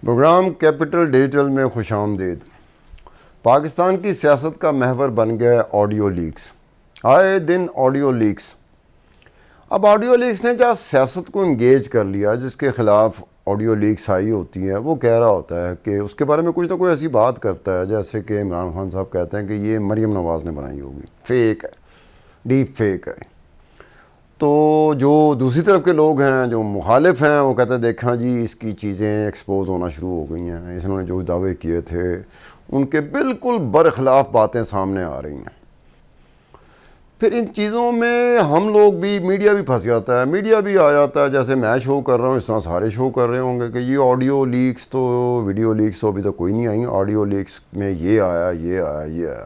Programme capital digital میں خوش آمدید۔ پاکستان کی سیاست کا محور بن گیا آڈیو لیکس۔ آئے دن آڈیو لیکس۔ اب آڈیو لیکس نے جہاں سیاست کو انگیج کر لیا، جس کے خلاف آڈیو لیکس آئی ہوتی ہیں، وہ کہہ رہا ہوتا ہے کہ اس کے بارے میں کچھ نہ کوئی ایسی بات کرتا ہے جیسے کہ عمران خان صاحب کہتے ہیں کہ یہ مریم نواز نے بنائی ہوگی، فیک ہے، ڈیپ فیک ہے۔ تو جو دوسری طرف کے لوگ ہیں، جو مخالف ہیں، وہ کہتے ہیں دیکھا جی اس کی چیزیں ایکسپوز ہونا شروع ہو گئی ہیں، انہوں نے جو دعوے کیے تھے ان کے بالکل برخلاف باتیں سامنے آ رہی ہیں۔ پھر ان چیزوں میں ہم لوگ بھی، میڈیا بھی پھنس جاتا ہے، میڈیا بھی آ جاتا ہے، جیسے میں شو کر رہا ہوں اس طرح سارے شو کر رہے ہوں گے کہ یہ آڈیو لیکس تو، ویڈیو لیکس تو ابھی تک کوئی نہیں آئی، آڈیو لیکس میں یہ آیا، یہ آیا، یہ آیا۔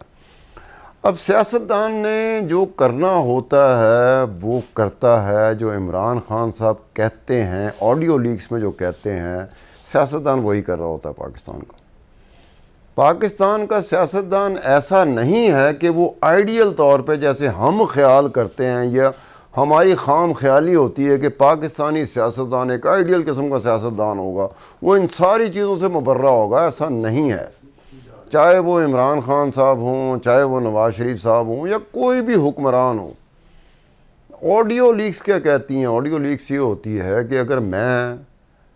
اب سیاستدان نے جو کرنا ہوتا ہے وہ کرتا ہے، جو عمران خان صاحب کہتے ہیں آڈیو لیکس میں جو کہتے ہیں، سیاستدان وہی کر رہا ہوتا ہے پاکستان کا۔ پاکستان کا سیاستدان ایسا نہیں ہے کہ وہ آئیڈیل طور پہ جیسے ہم خیال کرتے ہیں یا ہماری خام خیالی ہوتی ہے کہ پاکستانی سیاستدان ایک آئیڈیل قسم کا سیاستدان ہوگا، وہ ان ساری چیزوں سے مبرہ ہوگا، ایسا نہیں ہے۔ چاہے وہ عمران خان صاحب ہوں، چاہے وہ نواز شریف صاحب ہوں، یا کوئی بھی حکمران ہو۔ آڈیو لیکس کیا کہتی ہیں؟ آڈیو لیکس یہ ہوتی ہے کہ اگر میں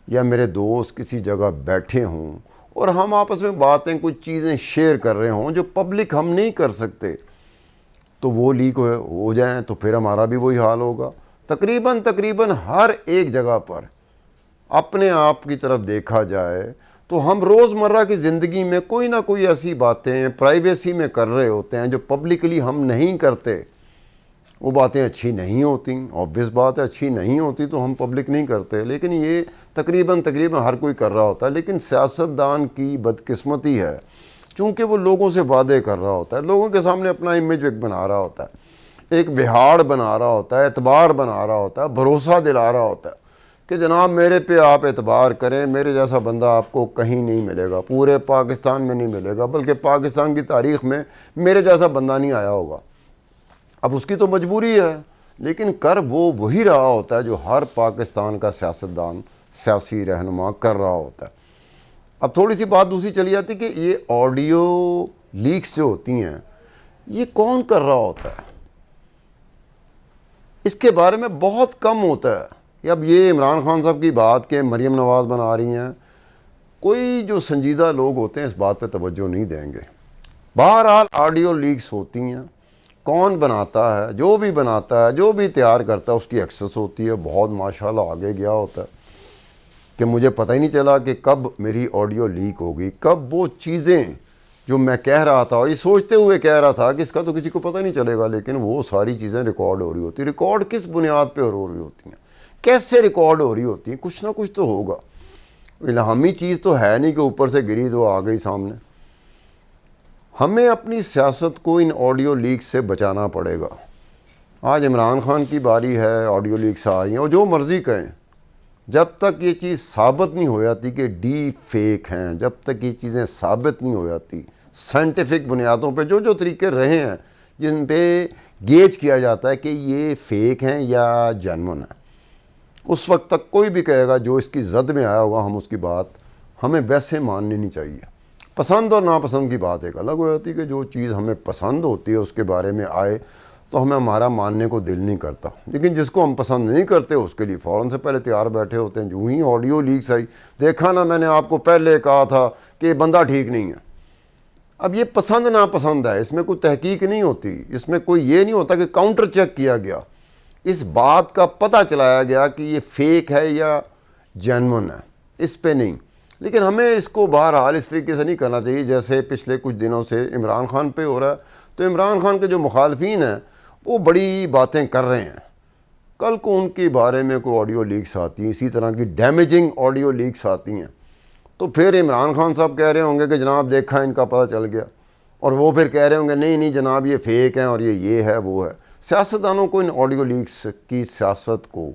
یا میرے دوست کسی جگہ بیٹھے ہوں اور ہم آپس میں باتیں، کچھ چیزیں شیئر کر رہے ہوں جو پبلک ہم نہیں کر سکتے، تو وہ لیک ہو جائیں تو پھر ہمارا بھی وہی حال ہوگا۔ تقریباً ہر ایک جگہ پر اپنے آپ کی طرف دیکھا جائے تو ہم روزمرہ کی زندگی میں کوئی نہ کوئی ایسی باتیں پرائیویسی میں کر رہے ہوتے ہیں جو پبلکلی ہم نہیں کرتے۔ وہ باتیں اچھی نہیں ہوتی، obvious بات ہے، اچھی نہیں ہوتی تو ہم پبلک نہیں کرتے، لیکن یہ تقریباً ہر کوئی کر رہا ہوتا ہے۔ لیکن سیاستدان کی بدقسمتی ہے، چونکہ وہ لوگوں سے وعدے کر رہا ہوتا ہے، لوگوں کے سامنے اپنا امیج ایک بنا رہا ہوتا ہے، ایک وہاڑ بنا رہا ہوتا ہے، اعتبار بنا رہا ہوتا ہے، بھروسہ دلا رہا ہوتا ہے کہ جناب میرے پہ آپ اعتبار کریں، میرے جیسا بندہ آپ کو کہیں نہیں ملے گا، پورے پاکستان میں نہیں ملے گا، بلکہ پاکستان کی تاریخ میں میرے جیسا بندہ نہیں آیا ہوگا۔ اب اس کی تو مجبوری ہے، لیکن کر وہ وہی رہا ہوتا ہے جو ہر پاکستان کا سیاستدان، سیاسی رہنما کر رہا ہوتا ہے۔ اب تھوڑی سی بات دوسری چلی جاتی کہ یہ آڈیو لیکس جو ہوتی ہیں یہ کون کر رہا ہوتا ہے، اس کے بارے میں بہت کم ہوتا ہے۔ اب یہ عمران خان صاحب کی بات کہ مریم نواز بنا رہی ہیں، کوئی جو سنجیدہ لوگ ہوتے ہیں اس بات پہ توجہ نہیں دیں گے۔ بہرحال آڈیو لیکس ہوتی ہیں، کون بناتا ہے، جو بھی بناتا ہے، جو بھی تیار کرتا ہے، اس کی ایکسس ہوتی ہے، بہت ماشاءاللہ آگے گیا ہوتا ہے کہ مجھے پتہ ہی نہیں چلا کہ کب میری آڈیو لیک ہوگی، کب وہ چیزیں جو میں کہہ رہا تھا اور یہ سوچتے ہوئے کہہ رہا تھا کہ اس کا تو کسی کو پتہ نہیں چلے گا، لیکن وہ ساری چیزیں ریکارڈ ہو رہی ہوتی ہیں۔ ریکارڈ کس بنیاد پہ ہو رہی ہوتی ہیں، کیسے ریکارڈ ہو رہی ہوتی ہیں؟ کچھ نہ کچھ تو ہوگا، الہامی چیز تو ہے نہیں کہ اوپر سے گری تو آ گئی سامنے۔ ہمیں اپنی سیاست کو ان آڈیو لیکس سے بچانا پڑے گا۔ آج عمران خان کی باری ہے، آڈیو لیکس آ رہی ہیں، اور جو مرضی کہیں، جب تک یہ چیز ثابت نہیں ہو جاتی کہ ڈیپ فیک ہیں، جب تک یہ چیزیں ثابت نہیں ہو جاتی سائنٹیفک بنیادوں پہ، جو طریقے رہے ہیں جن پہ گیج کیا جاتا ہے کہ یہ فیک ہیں یا جینون ہیں، اس وقت تک کوئی بھی کہے گا جو اس کی زد میں آیا ہوگا، ہم اس کی بات ہمیں ویسے ماننی نہیں چاہیے۔ پسند اور ناپسند کی بات ایک الگ ہو جاتی ہے کہ جو چیز ہمیں پسند ہوتی ہے اس کے بارے میں آئے تو ہمیں ہمارا ماننے کو دل نہیں کرتا، لیکن جس کو ہم پسند نہیں کرتے اس کے لیے فوراً سے پہلے تیار بیٹھے ہوتے ہیں۔ جو ہی آڈیو لیکس آئی، دیکھا نا میں نے آپ کو پہلے کہا تھا کہ یہ بندہ ٹھیک نہیں ہے۔ اب یہ پسند ناپسند ہے، اس میں کوئی تحقیق نہیں ہوتی، اس میں کوئی یہ نہیں ہوتا کہ کاؤنٹر چیک کیا گیا، اس بات کا پتہ چلایا گیا کہ یہ فیک ہے یا جینون ہے، اس پہ نہیں۔ لیکن ہمیں اس کو بہرحال اس طریقے سے نہیں کرنا چاہیے جیسے پچھلے کچھ دنوں سے عمران خان پہ ہو رہا ہے۔ تو عمران خان کے جو مخالفین ہیں وہ بڑی باتیں کر رہے ہیں، کل کو ان کے بارے میں کوئی آڈیو لیکس آتی ہیں، اسی طرح کی ڈیمیجنگ آڈیو لیکس آتی ہیں، تو پھر عمران خان صاحب کہہ رہے ہوں گے کہ جناب دیکھا ان کا پتہ چل گیا، اور وہ پھر کہہ رہے ہوں گے نہیں جناب یہ فیک ہیں اور یہ ہے وہ ہے۔ سیاستدانوں کو ان آڈیو لیکس کی سیاست کو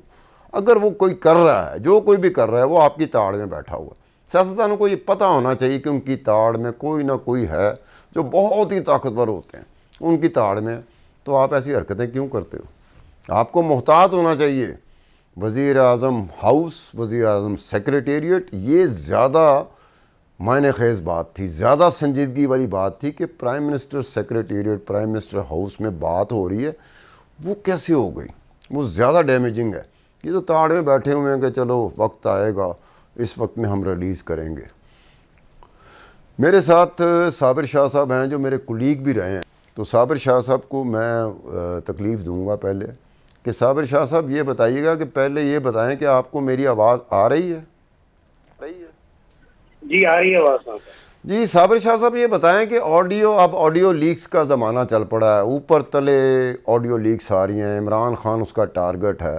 اگر وہ کوئی کر رہا ہے، جو کوئی بھی کر رہا ہے، وہ آپ کی تاڑ میں بیٹھا ہوا ہے۔ سیاستدانوں کو یہ پتہ ہونا چاہیے کہ ان کی تاڑ میں کوئی نہ کوئی ہے جو بہت ہی طاقتور ہوتے ہیں، ان کی تاڑ میں، تو آپ ایسی حرکتیں کیوں کرتے ہو؟ آپ کو محتاط ہونا چاہیے۔ وزیر اعظم ہاؤس، وزیر اعظم سیکریٹریٹ، یہ زیادہ معنی خیز بات تھی, زیادہ سنجیدگی والی بات تھی کہ prime minister secretariat, prime minister house میں بات ہو رہی ہے, وہ کیسے ہو گئی؟ وہ زیادہ ڈیمیجنگ ہے. یہ تو تاڑ میں بیٹھے ہوئے ہیں کہ چلو وقت آئے گا, اس وقت میں ہم ریلیز کریں گے. میرے ساتھ صابر شاہ صاحب ہیں جو میرے کولیگ بھی رہے ہیں, تو صابر شاہ صاحب کو میں تکلیف دوں گا پہلے کہ صابر شاہ صاحب یہ بتائیے گا کہ پہلے یہ بتائیں کہ آپ کو میری آواز آ رہی ہے؟ جی آ رہی ہے آواز صاحب. جی صابر شاہ صاحب یہ بتائیں کہ اب آڈیو لیکس کا زمانہ چل پڑا ہے, اوپر تلے آڈیو لیکس آ رہی ہیں, عمران خان اس کا ٹارگٹ ہے.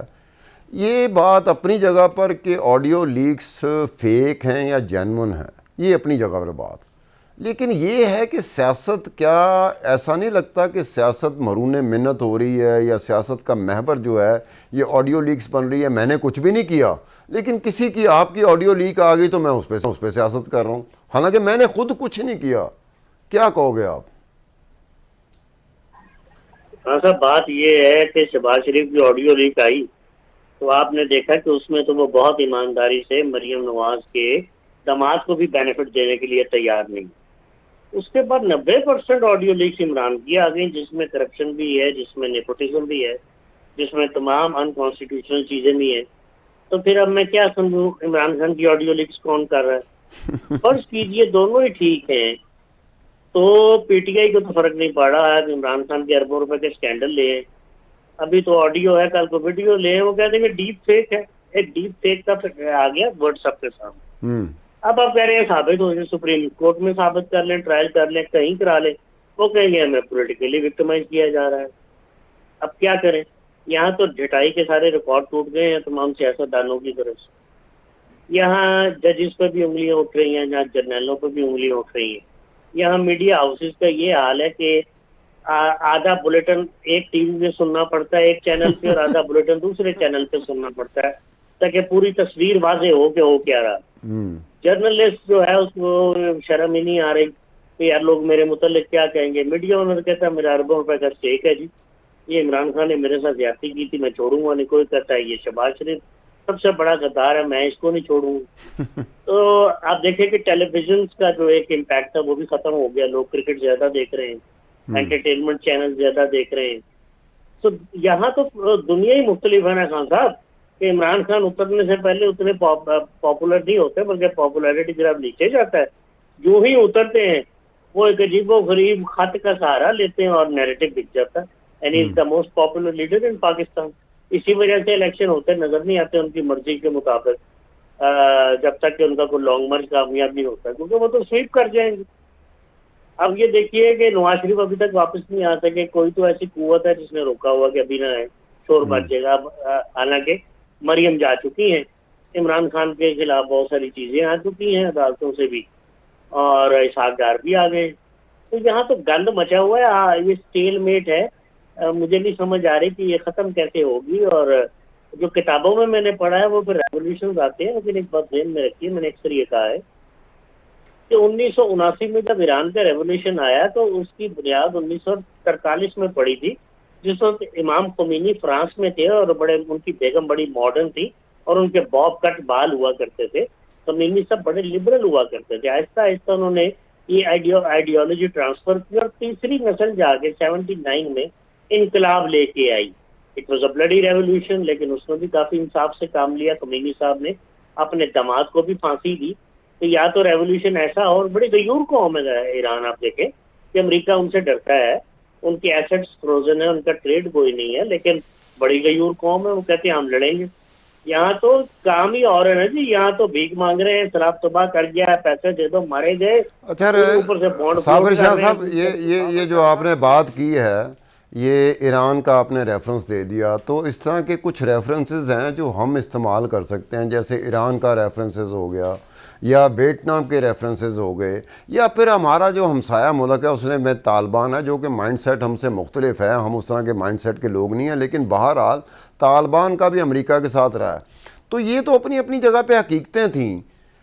یہ بات اپنی جگہ پر کہ آڈیو لیکس فیک ہیں یا جینون ہیں, یہ اپنی جگہ پر بات, لیکن یہ ہے کہ سیاست, کیا ایسا نہیں لگتا کہ سیاست مرہون منت ہو رہی ہے, یا سیاست کا محور جو ہے یہ آڈیو لیکس بن رہی ہے؟ میں نے کچھ بھی نہیں کیا, لیکن کسی کی آپ کی آڈیو لیک آ گئی تو میں اس پہ سیاست کر رہا ہوں, حالانکہ میں نے خود کچھ نہیں کیا. کیا کہو گے آپ؟ ہاں صاحب, بات یہ ہے کہ شہباز شریف کی آڈیو لیک آئی تو آپ نے دیکھا کہ اس میں تو وہ بہت ایمانداری سے مریم نواز کے داماد کو بھی بینیفٹ دینے کے لیے تیار نہیں. اس کے بعد 90% آڈیو لیکس عمران کی آ گئی, جس میں کرپشن بھی ہے, جس میں نیپوٹزم بھی ہے, جس میں تمام انکانسٹیٹیوشنل چیزیں بھی ہیں. تو پھر اب میں کیا سمجھوں عمران خان کی آڈیو لیکس کون کر رہا ہے؟ فرض کیجئے دونوں ہی ٹھیک ہیں تو پی ٹی آئی کو تو فرق نہیں پڑ رہا ہے. عمران خان کے اربوں روپے کے اسکینڈل لے ہیں, ابھی تو آڈیو ہے, کل کو ویڈیو لے ہیں, وہ کہتے ہیں کہ ڈیپ فیک ہے. ایک ڈیپ فیک کا آ گیا واٹس ایپ کے سامنے. اب آپ کہہ رہے ہیں ثابت ہو جائے, سپریم کورٹ میں ثابت کر لیں, ٹرائل کر لیں, کہیں کرا لیں, وہ کہیں گے ہمیں پولیٹیکلی وکٹمائز کیا جا رہا ہے. اب کیا کریں؟ یہاں تو ڈھٹائی کے سارے ریکارڈ ٹوٹ گئے ہیں تمام سیاستدانوں کی طرف سے. یہاں ججز پہ بھی انگلیاں اٹھ رہی ہیں, یہاں جرنیلوں پہ بھی انگلیاں اٹھ رہی ہیں. یہاں میڈیا ہاؤسز کا یہ حال ہے کہ آدھا بلیٹن ایک ٹی وی میں سننا پڑتا ہے ایک چینل پہ, اور آدھا بلیٹن دوسرے چینل پہ سننا پڑتا ہے, تاکہ پوری تصویر واضح ہو کہ ہو کیا رہا. جرنلسٹ جو ہے اس کو شرم ہی نہیں آ رہی کہ یار لوگ میرے متعلق کیا کہیں گے. میڈیا اونر کہتا ہے میرا اربوں روپے کا اسٹیک ہے جی, یہ عمران خان نے میرے ساتھ زیادتی کی تھی, میں چھوڑوں گا نہیں. کوئی کہتا ہے یہ شہباز شریف سب سے بڑا غدار ہے, میں اس کو نہیں چھوڑوں گا. تو آپ دیکھیں کہ ٹیلی ویژن کا جو ایک امپیکٹ تھا وہ بھی ختم ہو گیا. لوگ کرکٹ زیادہ دیکھ رہے ہیں, انٹرٹینمنٹ چینل زیادہ دیکھ رہے ہیں. تو یہاں تو دنیا ہی مختلف ہے نا خان صاحب, کہ عمران خان اترنے سے پہلے اتنے پاپولر نہیں ہوتے, بلکہ پاپولیرٹی جب نیچے جاتا ہے, جو ہی اترتے ہیں وہ ایک عجیب و غریب خط کا سہارا لیتے ہیں اور نیریٹو دکھ جاتا ہے. And is the most popular leader in Pakistan. اسی وجہ سے الیکشن ہوتے نظر نہیں آتے ان کی مرضی کے مطابق, جب تک کہ ان کا کوئی لانگ مارچ کامیاب نہیں ہوتا, کیونکہ وہ تو سویپ کر جائیں گے. اب یہ دیکھیے کہ نواز شریف ابھی تک واپس نہیں آ سکے. کوئی تو ایسی قوت ہے جس نے روکا ہوا کہ ابھی نہ ہے, شور بچ جائے گا. اب حالانکہ مریم جا چکی ہیں, عمران خان کے خلاف بہت ساری چیزیں آ چکی ہیں عدالتوں سے بھی, اور اسحاق ڈار بھی آ گئے. تو یہاں تو گند مچا ہوا ہے, یہ اسٹیل میٹ ہے. مجھے نہیں سمجھ آ رہی کہ یہ ختم کیسے ہوگی. اور جو کتابوں میں نے پڑھا ہے وہ پھر ریولیوشن آتے ہیں, لیکن ایک بات ذہن میں رکھیے, میں نے اکثر یہ کہا ہے کہ 1979 میں جب ایران کا ریولیوشن آیا تو اس کی بنیاد 1943 میں پڑی تھی, جس وقت امام خمینی فرانس میں تھے اور ان کی بیگم بڑی ماڈرن تھی اور ان کے باب کٹ بال ہوا کرتے تھے. خمینی سب بڑے لبرل ہوا کرتے تھے. آہستہ آہستہ انہوں نے یہ آئیڈیالوجی ٹرانسفر کی, اور تیسری نسل جا کے 79 میں انقلاب لے کے آئی. It was a bloody revolution, لیکن اس میں بھی کافی انصاف سے کام لیا. خمینی صاحب نے اپنے داماد کو بھی پھانسی دی. تو یا تو ریولیوشن ایسا, اور بڑی غیور قوم ہے ایران. آپ دیکھیں کہ امریکہ ان سے ڈرتا ہے, ان کے ایسٹس فروزن ہے, ان کا ٹریڈ کوئی نہیں ہے, لیکن بڑی غیور قوم ہے. وہ کہتے ہیں ہم لڑیں گے. یہاں تو کام ہی اور ہے نا جی, یہاں تو بھیک مانگ رہے ہیں, شراب تباہ کر گیا ہے, پیسے دے دو, مارے گئے. اچھا اوپر سے بانڈ صابر فلوٹ شاہ کر رہے صاحب, ہیں. یہ جو آپ نے بات کی ہے, یہ ایران کا آپ نے ریفرنس دے دیا, تو اس طرح کے کچھ ریفرنسز ہیں جو ہم استعمال کر سکتے ہیں, جیسے ایران کا ریفرنسز ہو گیا, یا ویتنام کے ریفرنسز ہو گئے, یا پھر ہمارا جو ہمسایہ ملک ہے اس میں طالبان ہے, جو کہ مائنڈ سیٹ ہم سے مختلف ہے. ہم اس طرح کے مائنڈ سیٹ کے لوگ نہیں ہیں, لیکن بہرحال طالبان کا بھی امریکہ کے ساتھ رہا ہے. تو یہ تو اپنی اپنی جگہ پہ حقیقتیں تھیں.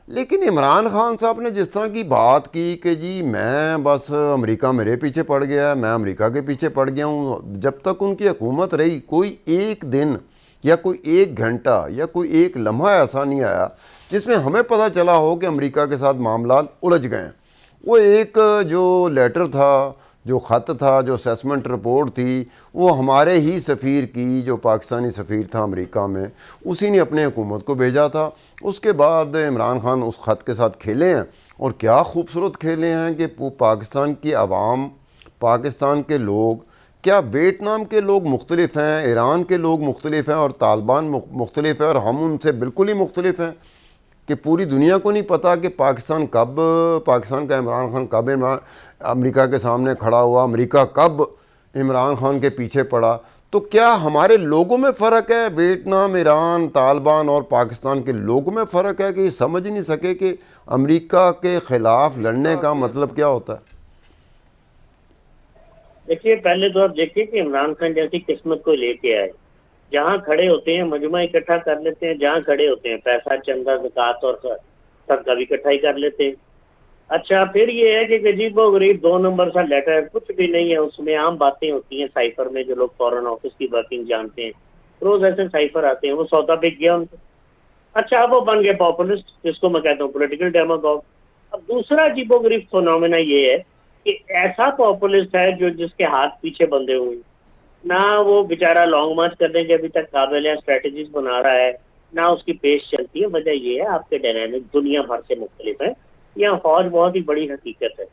لیکن عمران خان صاحب نے جس طرح کی بات کی کہ جی میں بس امریکہ میرے پیچھے پڑ گیا ہے, میں امریکہ کے پیچھے پڑ گیا ہوں, جب تک ان کی حکومت رہی کوئی ایک دن یا کوئی ایک گھنٹہ یا کوئی ایک لمحہ ایسا نہیں آیا جس میں ہمیں پتہ چلا ہو کہ امریکہ کے ساتھ معاملات الجھ گئے ہیں. وہ ایک جو لیٹر تھا، جو خط تھا، جو اسیسمنٹ رپورٹ تھی، وہ ہمارے ہی سفیر کی، جو پاکستانی سفیر تھا امریکہ میں، اسی نے اپنے حکومت کو بھیجا تھا. اس کے بعد عمران خان اس خط کے ساتھ کھیلے ہیں، اور کیا خوبصورت کھیلے ہیں کہ پاکستان کی عوام، پاکستان کے لوگ، کیا ویتنام کے لوگ مختلف ہیں، ایران کے لوگ مختلف ہیں، اور طالبان مختلف ہیں، اور ہم ان سے بالکل ہی مختلف ہیں کہ پوری دنیا کو نہیں پتہ کہ پاکستان کا عمران خان کب امریکہ کے سامنے کھڑا ہوا، امریکہ کب عمران خان کے پیچھے پڑا. تو کیا ہمارے لوگوں میں فرق ہے؟ ویتنام، ایران، طالبان اور پاکستان کے لوگوں میں فرق ہے کہ یہ سمجھ نہیں سکے کہ امریکہ کے خلاف لڑنے کا مطلب کیا ہوتا ہے؟ دیکھیے، پہلے تو آپ دیکھیے کہ عمران خان جیسی قسمت کو لے کے آئے، جہاں کھڑے ہوتے ہیں مجمع اکٹھا کر لیتے ہیں، جہاں کھڑے ہوتے ہیں پیسہ، چندہ، زکوٰۃ اور صدقہ بھی اکٹھا ہی کر لیتے ہیں. اچھا، پھر یہ ہے کہ عجیب و غریب 2 نمبر سا لیٹر، کچھ بھی نہیں ہے اس میں، عام باتیں ہوتی ہیں سائفر میں. جو لوگ فورن آفس کی ورکنگ جانتے ہیں، روز ایسے سائفر آتے ہیں. وہ سودا بک گیا ان کو. اچھا، اب وہ بن گئے پاپولسٹ، جس کو میں کہتا ہوں پولیٹیکل ڈیموگوگ. اب دوسرا عجیب و غریب فنومینا یہ ہے کہ ایسا پاپولسٹ ہے جس کے ہاتھ پیچھے بندھے ہوئے ہیں. نہ وہ بیچارہ لانگ مارچ کرنے کے ابھی تک قابل ہے، اسٹریٹجیز بنا رہا ہے، نہ اس کی پیش چلتی ہے. وجہ یہ ہے آپ کے ڈائنامک دنیا بھر سے مختلف ہیں. یہاں فوج بہت ہی بڑی حقیقت ہے.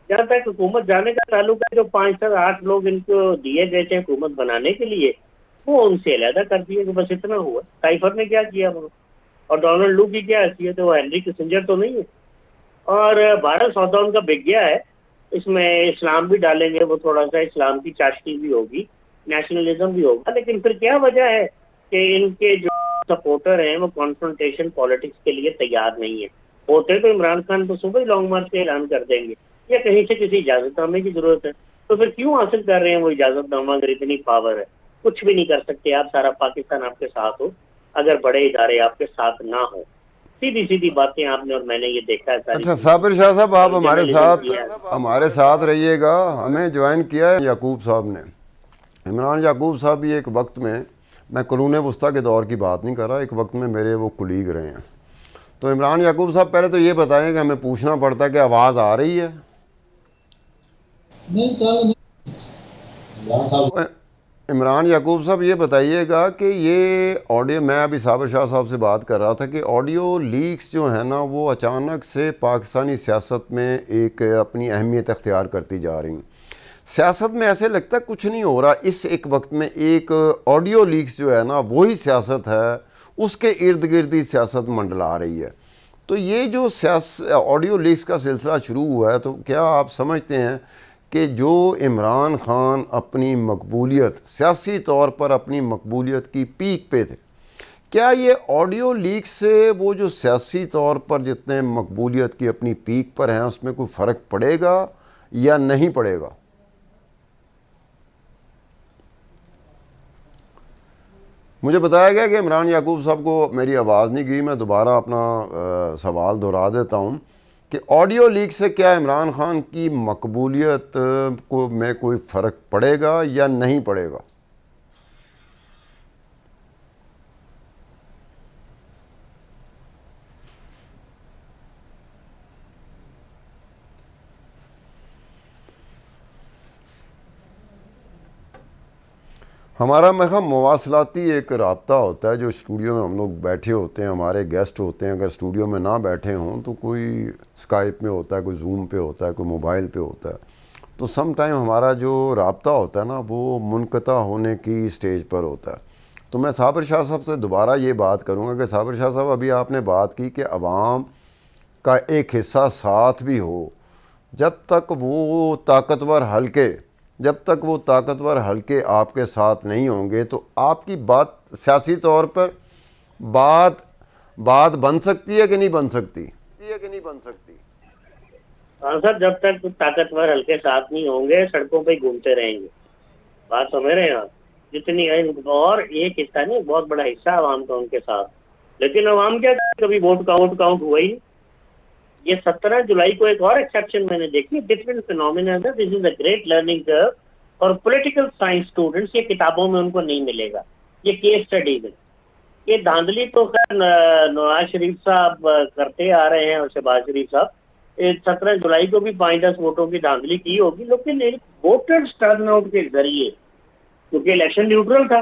جہاں تک حکومت جانے کا تعلق ہے، جو 5 سے 8 لوگ ان کو دیے گئے تھے حکومت بنانے کے لیے، وہ ان سے علیحدہ کر دیے کہ بس اتنا ہوا. سائفر نے کیا کیا وہ؟ اور ڈونلڈ لو کی کیا حیثیت ہے؟ وہ ہینری کسنجر تو نہیں ہے. اور بھارت سودا ان کا بک گیا ہے. اس میں اسلام بھی ڈالیں گے، وہ تھوڑا سا اسلام کی چاشنی بھی ہوگی، نیشنلزم بھی ہوگا. لیکن پھر کیا وجہ ہے کہ ان کے جو سپورٹر ہیں وہ کانفرنٹیشن پالیٹکس کے لیے تیار نہیں ہے؟ ہوتے تو عمران خان تو صبح ہی لانگ مارچ کا اعلان کر دیں گے، یا کہیں سے کسی اجازت نامے کی ضرورت ہے. تو پھر کیوں حاصل کر رہے ہیں وہ اجازت نامہ اگر اتنی پاور ہے؟ کچھ بھی نہیں کر سکتے آپ. سارا پاکستان آپ کے ساتھ ہو اگر بڑے ادارے آپ کے ساتھ نہ ہوں. سیدھی سیدھی باتیں آپ نے اور میں نے یہ دیکھا ہے ساری اچھا چیزیں. صابر شاہ صاحب، آپ اور جرنلزم کیا ہے. ہمارے ساتھ رہیے گا. ہمیں جوائن کیا ہے یعقوب صاحب نے. عمران یعقوب صاحب بھی ایک وقت میں قرون وسطیٰ کے دور کی بات نہیں کر رہا، ایک وقت میں میرے وہ کلیگ رہے ہیں. تو عمران یعقوب صاحب، پہلے تو یہ بتائیں کہ ہمیں پوچھنا پڑتا ہے کہ آواز آ رہی ہے؟ عمران یعقوب صاحب یہ بتائیے گا کہ یہ آڈیو، میں ابھی صابر شاہ صاحب سے بات کر رہا تھا کہ آڈیو لیکس جو ہیں نا، وہ اچانک سے پاکستانی سیاست میں ایک اپنی اہمیت اختیار کرتی جا رہی ہیں. سیاست میں ایسے لگتا ہے کچھ نہیں ہو رہا، اس ایک وقت میں ایک آڈیو لیکس جو ہے نا وہی سیاست ہے، اس کے ارد گرد ہی سیاست منڈلا رہی ہے. تو یہ جو آڈیو لیکس کا سلسلہ شروع ہوا ہے، تو کیا آپ سمجھتے ہیں کہ جو عمران خان اپنی مقبولیت، سیاسی طور پر اپنی مقبولیت کی پیک پہ تھے، کیا یہ آڈیو لیک سے وہ جو سیاسی طور پر جتنے مقبولیت کی اپنی پیک پر ہیں اس میں کوئی فرق پڑے گا یا نہیں پڑے گا؟ مجھے بتایا گیا کہ عمران یعقوب صاحب کو میری آواز نہیں گئی. میں دوبارہ اپنا سوال دہرا دیتا ہوں کہ آڈیو لیک سے کیا عمران خان کی مقبولیت میں کوئی فرق پڑے گا یا نہیں پڑے گا؟ ہمارا مواصلاتی ایک رابطہ ہوتا ہے جو اسٹوڈیو میں ہم لوگ بیٹھے ہوتے ہیں، ہمارے گیسٹ ہوتے ہیں، اگر اسٹوڈیو میں نہ بیٹھے ہوں تو کوئی اسکائپ میں ہوتا ہے، کوئی زوم پہ ہوتا ہے، کوئی موبائل پہ ہوتا ہے. تو سم ٹائم ہمارا جو رابطہ ہوتا ہے نا وہ منقطع ہونے کی سٹیج پر ہوتا ہے. تو میں صابر شاہ صاحب سے دوبارہ یہ بات کروں گا کہ صابر شاہ صاحب، ابھی آپ نے بات کی کہ عوام کا ایک حصہ ساتھ بھی ہو، جب تک وہ طاقتور حلقے آپ کے ساتھ نہیں ہوں گے تو آپ کی بات سیاسی طور پر بات بن سکتی ہے کہ نہیں بن سکتی؟ ہاں سر، جب تک طاقتور ہلکے ساتھ نہیں ہوں گے سڑکوں پہ گھومتے رہیں گے. بات سمجھ رہے ہیں آپ؟ جتنی اور ایک حصہ نہیں، بہت بڑا حصہ عوام کا ان کے ساتھ. لیکن عوام کیا کبھی ووٹ کاؤنٹ ہوا ہی. یہ 17 جولائی کو ایک اور ایکسیپشن میں نے دیکھی، different phenomena. This is a great learning curve. اور پولیٹیکل سائنس اسٹوڈنٹس، یہ کتابوں میں ان کو نہیں ملے گا، یہ کیس اسٹڈی میں. یہ دھاندلی تو خیر نواز شریف صاحب کرتے آ رہے ہیں، اور شہباز شریف صاحب 17 جولائی کو بھی 5-10 ووٹوں کی دھاندلی کی ہوگی، لیکن ایک ووٹرز ٹرن آؤٹ کے ذریعے، کیونکہ الیکشن نیوٹرل تھا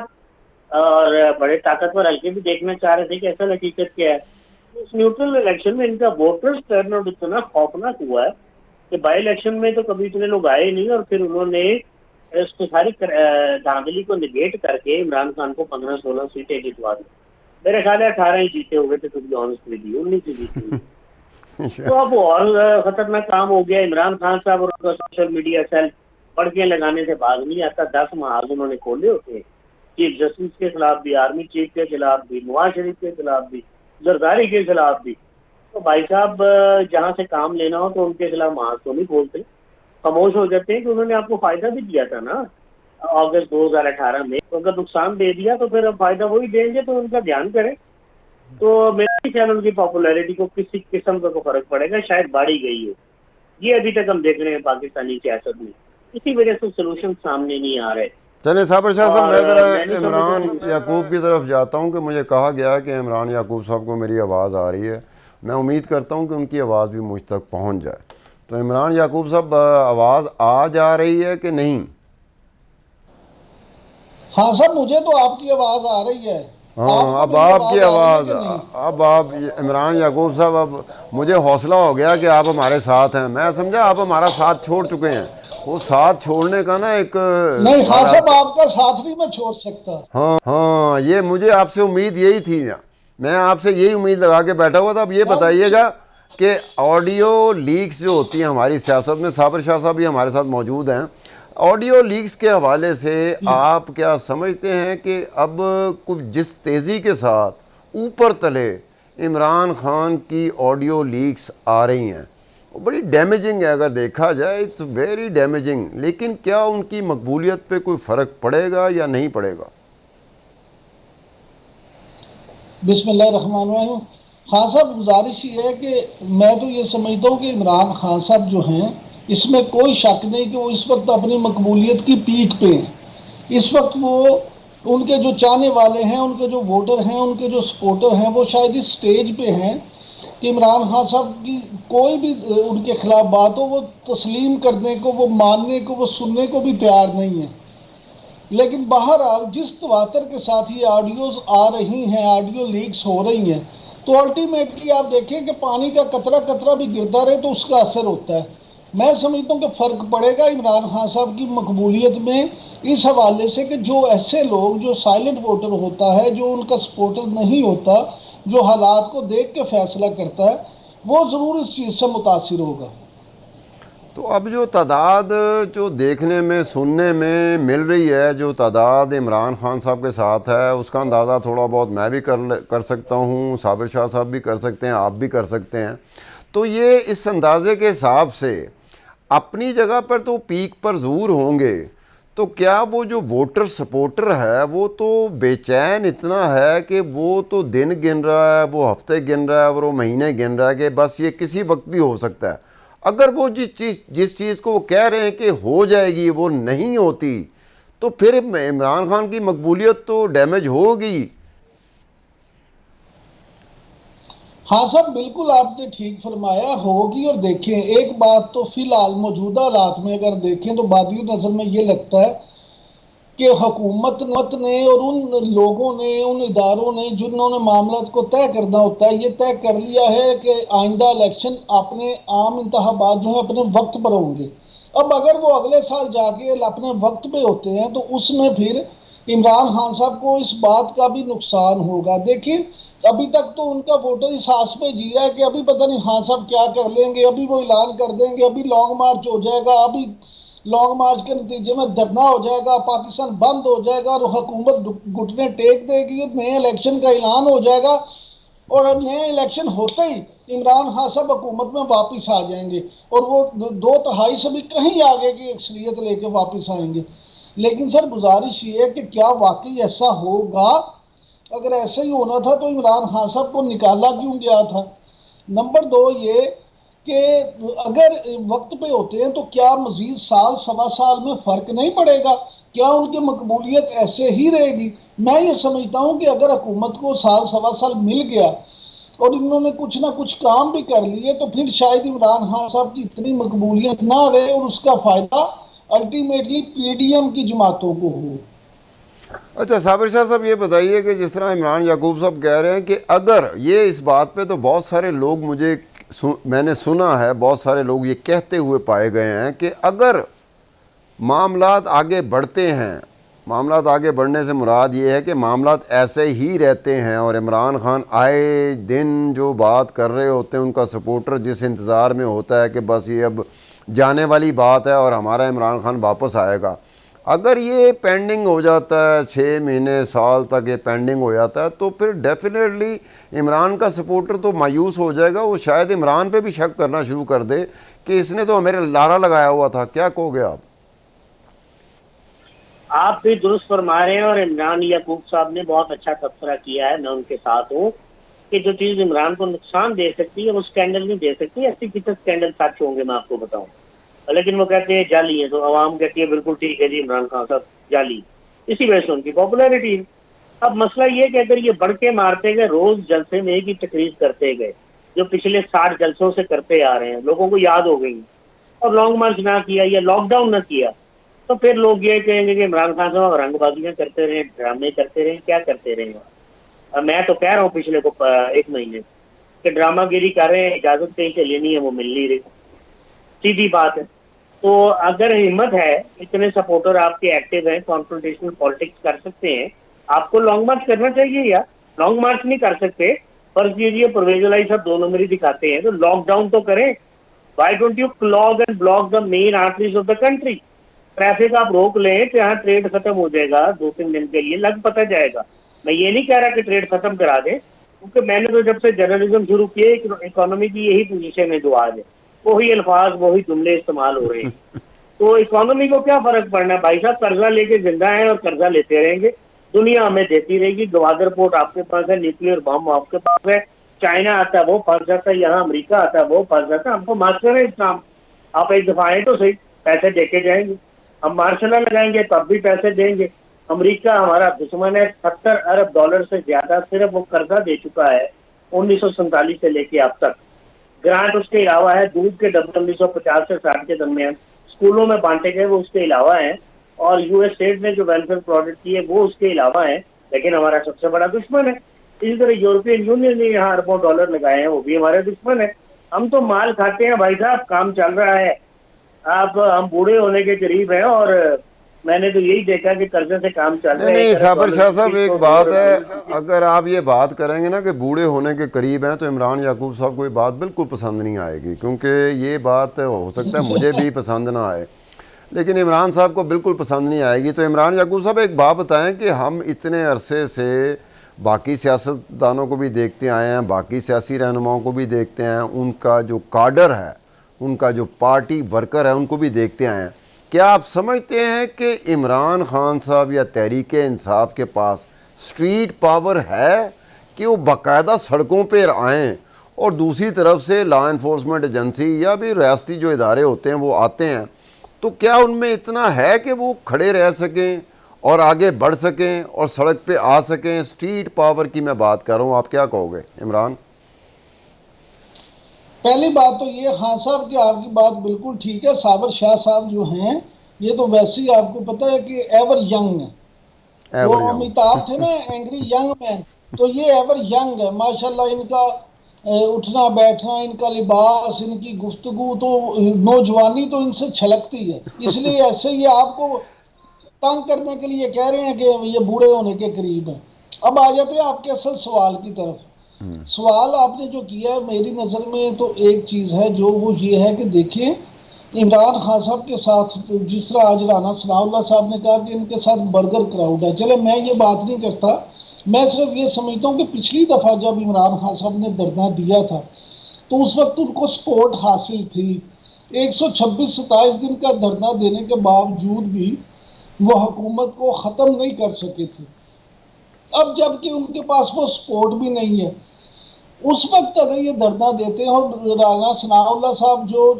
اور بڑے طاقتور حلقے بھی دیکھنا چاہ رہے تھے کہ اصل حقیقت کیا ہے، اس نیوٹرل الیکشن میں ان کا ووٹرز ٹرن آؤٹ اتنا خوفناک ہوا ہے کہ بائی الیکشن میں تو کبھی اتنے لوگ آئے نہیں، اور پھر انہوں نے اس کو ساری دھاندلی کو نگیٹ کر کے عمران خان کو 15-16 سیٹیں جتوا دی۔ میرے خیال ہے 18 ہی جیتے ہوئے تھے، کچھ آنسٹ بھی دی 19 ہی جیتی ہوئی۔ تو اب اور خطرناک کام ہو گیا۔ عمران خان صاحب اور ان کا سوشل میڈیا سیل پڑکیاں لگانے سے باز نہیں آتا۔ 10 محاذ انہوں نے کھولے ہوتے ہیں، چیف جسٹس کے خلاف بھی، آرمی چیف کے خلاف بھی، نواز شریف کے خلاف بھی، زرداری کے خلاف بھی۔ تو بھائی صاحب جہاں سے کام لینا ہو تو ان کے خلاف محاذ تو نہیں کھولتے، خاموش ہو جاتے ہیں کہ انہوں نے آپ کو فائدہ بھی دیا تھا نا اگست 2018 میں، تو اگر نقصان دے دیا تو پھر اب فائدہ وہی دیں گے، تو ان کا دھیان کریں۔ تو میرے خیال ان کی پاپولیرٹی کو کسی قسم کا فرق پڑے گا، شاید بڑھی گئی ہے۔ یہ ابھی تک ہم دیکھ رہے ہیں پاکستانی سیاست میں، اسی وجہ سے سولوشن سامنے نہیں آ رہے۔ چلیں صابر شاہ صاحب، اور میں ذرا میں نہیں عمران سمجھتا یعقوب کی طرف جاتا ہوں کہ مجھے کہا گیا کہ عمران یعقوب صاحب کو میری آواز آ رہی ہے، میں امید کرتا ہوں کہ ان کی آواز بھی مجھ تک پہنچ جائے۔ تو عمران یعقوب صاحب، آواز آ جا رہی ہے کہ نہیں؟ ہاں صاحب، مجھے تو آپ کی آواز آ رہی ہے۔ ہاں، اب میری آپ کی آ رہی ہے آواز، کہ نہیں؟ اب آپ عمران یعقوب صاحب، اب مجھے حوصلہ ہو گیا کہ آپ ہمارے ساتھ ہیں۔ میں سمجھا آپ ہمارا ساتھ چھوڑ چکے ہیں، وہ ساتھ چھوڑنے کا نا ایک نہیں خان صاحب، آپ کا ساتھ نہیں میں چھوڑ سکتا۔ ہاں، یہ مجھے آپ سے امید یہی تھی نا، میں آپ سے یہی امید لگا کے بیٹھا ہوا تھا۔ اب یہ بتائیے گا کہ آڈیو لیکس جو ہوتی ہیں ہماری سیاست میں، صابر شاہ صاحب بھی ہمارے ساتھ موجود ہیں، آڈیو لیکس کے حوالے سے آپ کیا سمجھتے ہیں کہ اب کچھ جس تیزی کے ساتھ اوپر تلے عمران خان کی آڈیو لیکس آ رہی ہیں، وہ بڑی ڈیمیجنگ ہے، اگر دیکھا جائے اٹس ویری ڈیمیجنگ، لیکن کیا ان کی مقبولیت پہ کوئی فرق پڑے گا یا نہیں پڑے گا؟ بسم اللہ الرحمن الرحیم۔ خان صاحب، گزارش یہ ہے کہ میں تو یہ سمجھتا ہوں کہ عمران خان صاحب جو ہیں، اس میں کوئی شک نہیں کہ وہ اس وقت اپنی مقبولیت کی پیک پہ ہیں۔ اس وقت وہ ان کے جو چاہنے والے ہیں، ان کے جو ووٹر ہیں، ان کے جو سپورٹر ہیں، وہ شاید اس سٹیج پہ ہیں کہ عمران خان صاحب کی کوئی بھی ان کے خلاف بات ہو، وہ تسلیم کرنے کو، وہ ماننے کو، وہ سننے کو بھی تیار نہیں ہے۔ لیکن بہرحال جس تواتر کے ساتھ یہ آڈیوز آ رہی ہیں، آڈیو لیکس ہو رہی ہیں، تو الٹیمیٹلی آپ دیکھیں کہ پانی کا قطرہ قطرہ بھی گرتا رہے تو اس کا اثر ہوتا ہے۔ میں سمجھتا ہوں کہ فرق پڑے گا عمران خان صاحب کی مقبولیت میں، اس حوالے سے کہ جو ایسے لوگ، جو سائلنٹ ووٹر ہوتا ہے، جو ان کا سپورٹر نہیں ہوتا، جو حالات کو دیکھ کے فیصلہ کرتا ہے، وہ ضرور اس چیز سے متاثر ہوگا۔ تو اب جو تعداد جو دیکھنے میں، سننے میں مل رہی ہے، جو تعداد عمران خان صاحب کے ساتھ ہے، اس کا اندازہ تھوڑا بہت میں بھی کر سکتا ہوں، صابر شاہ صاحب بھی کر سکتے ہیں، آپ بھی کر سکتے ہیں۔ تو یہ اس اندازے کے حساب سے اپنی جگہ پر تو پیک پر ضرور ہوں گے، تو کیا وہ جو ووٹر سپورٹر ہے وہ تو بے چین اتنا ہے کہ وہ تو دن گن رہا ہے، وہ ہفتے گن رہا ہے، اور وہ مہینے گن رہا ہے کہ بس یہ کسی وقت بھی ہو سکتا ہے؟ اگر وہ جس چیز کو وہ کہہ رہے ہیں کہ ہو جائے گی وہ نہیں ہوتی، تو پھر عمران خان کی مقبولیت تو ڈیمیج ہوگی۔ ہاں صاحب، بالکل آپ نے ٹھیک فرمایا، ہوگی۔ اور دیکھیں ایک بات تو فی الحال موجودہ حالات میں اگر دیکھیں تو بادی نظر میں یہ لگتا ہے کہ حکومت نے اور ان لوگوں نے، ان اداروں نے جنہوں نے معاملات کو طے کرنا ہوتا ہے، یہ طے کر لیا ہے کہ آئندہ الیکشن اپنے عام انتخابات جو ہیں اپنے وقت پر ہوں گے۔ اب اگر وہ اگلے سال جا کے اپنے وقت پہ ہوتے ہیں تو اس میں پھر عمران خان صاحب کو اس بات کا بھی نقصان ہوگا۔ دیکھیں ابھی تک تو ان کا ووٹر اس آس پہ جی رہا ہے کہ ابھی پتہ نہیں خان صاحب کیا کر لیں گے، ابھی وہ اعلان کر دیں گے، ابھی لانگ مارچ ہو جائے گا، ابھی لانگ مارچ کے نتیجے میں دھرنا ہو جائے گا، پاکستان بند ہو جائے گا اور حکومت گھٹنے ٹیک دے گی، نئے الیکشن کا اعلان ہو جائے گا، اور نئے الیکشن ہوتے ہی عمران خان صاحب حکومت میں واپس آ جائیں گے اور وہ 2/3 سے بھی کہیں آگے کی اکثریت لے کے واپس آئیں گے۔ لیکن سر گزارش یہ ہے کہ کیا واقعی ایسا ہوگا؟ اگر ایسا ہی ہونا تھا تو عمران خان صاحب کو نکالا کیوں گیا تھا؟ نمبر 2 یہ کہ اگر وقت پہ ہوتے ہیں تو کیا مزید سال سوا سال میں فرق نہیں پڑے گا؟ کیا ان کی مقبولیت ایسے ہی رہے گی؟ میں یہ سمجھتا ہوں کہ اگر حکومت کو سال سوا سال مل گیا اور انہوں نے کچھ نہ کچھ کام بھی کر لیے تو پھر شاید عمران خان صاحب کی اتنی مقبولیت نہ رہے اور اس کا فائدہ الٹیمیٹلی پی ڈی ایم کی جماعتوں کو ہو۔ اچھا صابر شاہ صاحب یہ بتائیے کہ جس طرح عمران یعقوب صاحب کہہ رہے ہیں کہ اگر یہ اس بات پہ تو بہت سارے لوگ میں نے سنا ہے، بہت سارے لوگ یہ کہتے ہوئے پائے گئے ہیں کہ اگر معاملات آگے بڑھتے ہیں، معاملات آگے بڑھنے سے مراد یہ ہے کہ معاملات ایسے ہی رہتے ہیں اور عمران خان آئے دن جو بات کر رہے ہوتے ہیں، ان کا سپورٹر جس انتظار میں ہوتا ہے کہ بس یہ اب جانے والی بات ہے اور ہمارا عمران خان واپس آئے گا، اگر یہ پینڈنگ ہو جاتا ہے 6 مہینے سال تک یہ پینڈنگ ہو جاتا ہے تو پھر ڈیفینیٹلی عمران کا سپورٹر تو مایوس ہو جائے گا، وہ شاید عمران پہ بھی شک کرنا شروع کر دے کہ اس نے تو ہمارے لارا لگایا ہوا تھا۔ کیا کہو گے آپ؟ آپ بھی درست فرما رہے ہیں، اور عمران یعقوب صاحب نے بہت اچھا تبصرہ کیا ہے، میں ان کے ساتھ ہوں کہ جو چیز عمران کو نقصان دے سکتی ہے وہ اسکینڈل نہیں دے سکتی۔ 80% اسکینڈل سچ ہوں گے، میں آپ کو بتاؤں، لیکن وہ کہتے ہیں جعلی ہے، تو عوام کہتی ہے بالکل ٹھیک ہے جی عمران خان صاحب جعلی، اسی وجہ سے ان کی پاپولیرٹی ہے۔ اب مسئلہ یہ کہ اگر یہ بڑھ کے مارتے گئے، روز جلسے میں ایک ہی تقریر کرتے گئے جو پچھلے 60 جلسوں سے کرتے آ رہے ہیں، لوگوں کو یاد ہو گئی، اور لانگ مارچ نہ کیا یا لاک ڈاؤن نہ کیا، تو پھر لوگ یہ کہیں گے کہ عمران خان صاحب رنگ بازیاں کرتے رہے، ڈرامے کرتے رہے، کیا کرتے رہے۔ اور میں تو کہہ رہا ہوں پچھلے کو 1 مہینے کہ ڈرامہ گیری کر رہے ہیں، اجازت کہیں سے لینی ہے وہ مل نہیں رہی، سیدھی بات ہے۔ تو اگر ہمت ہے، اتنے سپورٹر آپ کے ایکٹیو ہیں، کانفرنٹیشنل پالیٹکس کر سکتے ہیں، آپ کو لانگ مارچ کرنا چاہیے، یا لانگ مارچ نہیں کر سکتے، فرض کیجیے پرویز الہی صاحب 2 نمبری دکھاتے ہیں تو لاک ڈاؤن تو کریں۔ Why don't you clog and block the main arteries of the country? Traffic آپ روک لیں تو یہاں ٹریڈ ختم ہو جائے گا 2-3 دن کے لیے، لگ پتہ جائے گا۔ میں یہ نہیں کہہ رہا کہ ٹریڈ ختم کرا دیں، کیونکہ میں نے تو جب سے جرنلزم شروع کیے اکانومی کی یہی پوزیشن ہے جو آج ہے، وہی الفاظ وہی جملے استعمال ہو رہے ہیں۔ تو اکانومی کو کیا فرق پڑنا ہے بھائی صاحب، قرضہ لے کے زندہ ہیں اور قرضہ لیتے رہیں گے، دنیا ہمیں دیتی رہے گی۔ گوادر پورٹ آپ کے پاس ہے، نیوکلیر بم آپ کے پاس ہے، چائنا آتا ہے وہ پھنس جاتا ہے، یہاں امریکہ آتا ہے وہ پھنس جاتا ہے۔ ہم کو ماسٹر ہے اسلام، آپ ایک دفعہ آئیں تو صحیح، پیسے دے کے جائیں گے، ہم مارشلہ لگائیں گے تب بھی پیسے دیں گے۔ امریکہ ہمارا دشمن ہے، $70 ارب سے زیادہ صرف وہ قرضہ دے چکا ہے 1947 سے لے کے اب تک۔ گرانٹ اس کے علاوہ ہے، دودھ کے ڈبے 1950 سے 60 کے درمیان اسکولوں میں بانٹے گئے وہ اس کے علاوہ ہیں، اور یو ایس اسٹیٹ نے جو ویلفیئر پروڈکٹ کیے وہ اس کے علاوہ ہیں، لیکن ہمارا سب سے بڑا دشمن ہے۔ اسی طرح یورپین یونین نے یہاں اربوں ڈالر لگائے ہیں، وہ بھی ہمارے دشمن ہے۔ ہم تو مال کھاتے ہیں بھائی صاحب، کام چل رہا ہے، آپ ہم بوڑھے ہونے کے قریب ہیں، اور میں نے تو یہی دیکھا کہ قرضے سے کام چل نہیں رہا ہے۔ نہیں 1 ارب صابر ڈالر شاہ کی صاحب فیس ایک تو بات $2 ہے، ملتا ہے۔ اگر آپ یہ بات کریں گے نا کہ بوڑھے ہونے کے قریب ہیں تو عمران یعقوب صاحب کو یہ بات بالکل پسند نہیں آئے گی، کیونکہ یہ بات ہو سکتا ہے مجھے بھی پسند نہ آئے لیکن عمران صاحب کو بالکل پسند نہیں آئے گی۔ تو عمران یعقوب صاحب ایک بات بتائیں کہ ہم اتنے عرصے سے باقی سیاستدانوں کو بھی دیکھتے آئے ہیں، باقی سیاسی رہنماؤں کو بھی دیکھتے ہیں، ان کا جو کاڈر ہے، ان کا جو پارٹی ورکر ہے، ان کو بھی دیکھتے آئے ہیں۔ کیا آپ سمجھتے ہیں کہ عمران خان صاحب یا تحریک انصاف کے پاس سٹریٹ پاور ہے کہ وہ باقاعدہ سڑکوں پہ آئیں، اور دوسری طرف سے لا انفورسمنٹ ایجنسی یا بھی ریاستی جو ادارے ہوتے ہیں وہ آتے ہیں، تو کیا ان میں اتنا ہے کہ وہ کھڑے رہ سکیں اور آگے بڑھ سکیں اور سڑک پہ آ سکیں؟ سٹریٹ پاور کی میں بات کر رہا ہوں، آپ کیا کہو گے عمران؟ پہلی بات تو یہ خان صاحب کہ آپ کی بات بالکل ٹھیک ہے، صابر شاہ صاحب جو ہیں یہ تو ویسے ہی آپ کو پتہ ہے کہ ایور ینگ ہے۔ وہ ایور ینگ۔ امیتابھ تھے نا اینگری ینگ میں، تو یہ ایور ینگ ہے ماشاءاللہ۔ ان کا اٹھنا بیٹھنا، ان کا لباس، ان کی گفتگو، تو نوجوانی تو ان سے چھلکتی ہے، اس لیے ایسے ہی آپ کو تنگ کرنے کے لیے کہہ رہے ہیں کہ یہ بوڑھے ہونے کے قریب ہیں۔ اب آ جاتے ہیں آپ کے اصل سوال کی طرف۔ سوال آپ نے جو کیا ہے میری نظر میں تو ایک چیز ہے جو وہ یہ ہے کہ دیکھیں عمران خان صاحب کے ساتھ جس طرح آج رانا ثناء اللہ صاحب نے کہا کہ ان کے ساتھ برگر کراؤڈ ہے، چلے میں یہ بات نہیں کرتا، میں صرف یہ سمجھتا ہوں کہ پچھلی دفعہ جب عمران خان صاحب نے دھرنا دیا تھا تو اس وقت ان کو سپورٹ حاصل تھی، 126-27 دن کا دھرنا دینے کے باوجود بھی وہ حکومت کو ختم نہیں کر سکے تھے۔ اب جب کہ ان کے پاس وہ سپورٹ بھی نہیں ہے، اس وقت اگر یہ دھرنا دیتے ہیں اور رانا ثناء اللہ صاحب جو